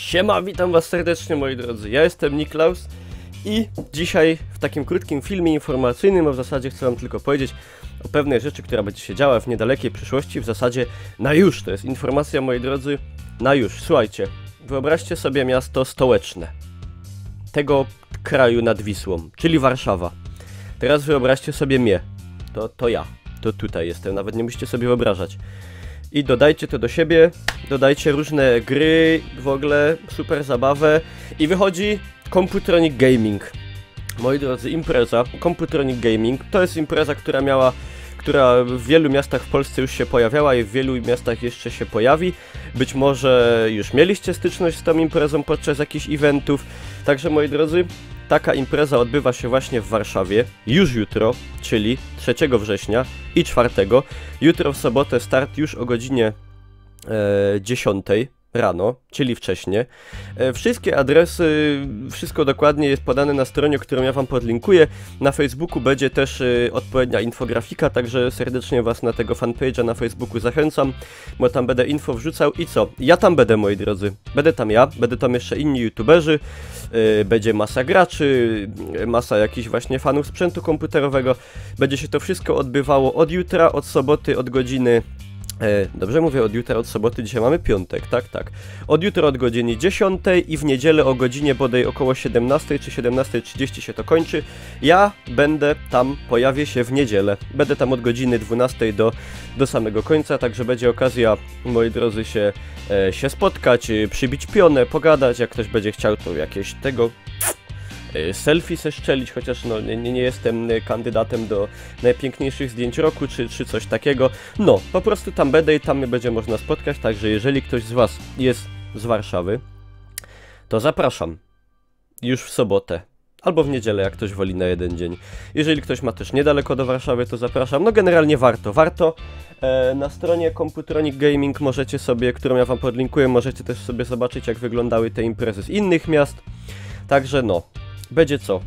Siema, witam was serdecznie moi drodzy, ja jestem Niklaus i dzisiaj w takim krótkim filmie informacyjnym, a w zasadzie chcę wam tylko powiedzieć o pewnej rzeczy, która będzie się działa w niedalekiej przyszłości, w zasadzie na już, to jest informacja moi drodzy, na już. Słuchajcie, wyobraźcie sobie miasto stołeczne tego kraju nad Wisłą, czyli Warszawa. Teraz wyobraźcie sobie mnie, to ja, to tutaj jestem, nawet nie musicie sobie wyobrażać. I dodajcie to do siebie, dodajcie różne gry, w ogóle super zabawę i wychodzi Computronic Gaming. Moi drodzy, impreza Computronic Gaming to jest impreza, która w wielu miastach w Polsce już się pojawiała i w wielu miastach jeszcze się pojawi. Być może już mieliście styczność z tą imprezą podczas jakichś eventów. Także moi drodzy, taka impreza odbywa się właśnie w Warszawie już jutro, czyli 3 września i 4. Jutro w sobotę start już o godzinie 10 rano, czyli wcześnie. Wszystkie adresy, wszystko dokładnie jest podane na stronie, którą ja wam podlinkuję. Na Facebooku będzie też odpowiednia infografika, także serdecznie was na tego fanpage'a na Facebooku zachęcam, bo tam będę info wrzucał i co? Ja tam będę, moi drodzy. Będę tam ja, będę tam jeszcze inni youtuberzy, będzie masa graczy, masa jakichś właśnie fanów sprzętu komputerowego. Będzie się to wszystko odbywało od jutra, od soboty, od godziny... Dobrze mówię, od jutra, od soboty, dzisiaj mamy piątek, tak. Od jutra od godziny 10 i w niedzielę o godzinie bodaj około 17 czy 17:30 się to kończy. Ja będę tam, pojawię się w niedzielę. Będę tam od godziny 12 do samego końca, także będzie okazja, moi drodzy, się spotkać, przybić pionę, pogadać, jak ktoś będzie chciał, to jakieś tego... selfie se szczelić, chociaż no, nie jestem kandydatem do najpiękniejszych zdjęć roku, czy coś takiego. No, po prostu tam będę i tam mnie będzie można spotkać, także jeżeli ktoś z was jest z Warszawy, to zapraszam już w sobotę. Albo w niedzielę, jak ktoś woli na jeden dzień. Jeżeli ktoś ma też niedaleko do Warszawy, to zapraszam. No generalnie warto. Na stronie Computronic Gaming możecie sobie, którą ja wam podlinkuję, możecie też sobie zobaczyć, jak wyglądały te imprezy z innych miast. Także no, będzie co?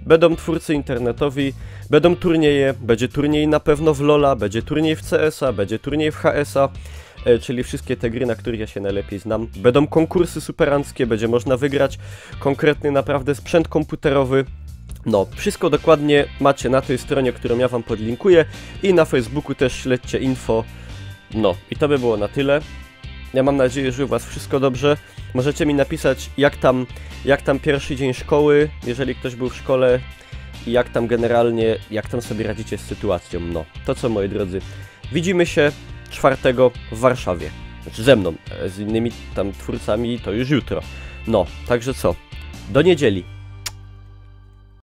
Będą twórcy internetowi, będą turnieje, będzie turniej na pewno w LoL'a, będzie turniej w CS-a, będzie turniej w HS-a, czyli wszystkie te gry, na których ja się najlepiej znam. Będą konkursy superanckie, będzie można wygrać konkretny naprawdę sprzęt komputerowy. No, wszystko dokładnie macie na tej stronie, którą ja wam podlinkuję i na Facebooku też śledźcie info. No, i to by było na tyle. Ja mam nadzieję, że u was wszystko dobrze. Możecie mi napisać, jak tam pierwszy dzień szkoły, jeżeli ktoś był w szkole i jak tam generalnie, jak tam sobie radzicie z sytuacją. No, to co moi drodzy, widzimy się 4 w Warszawie. Znaczy ze mną, z innymi tam twórcami to już jutro. No, także co, do niedzieli.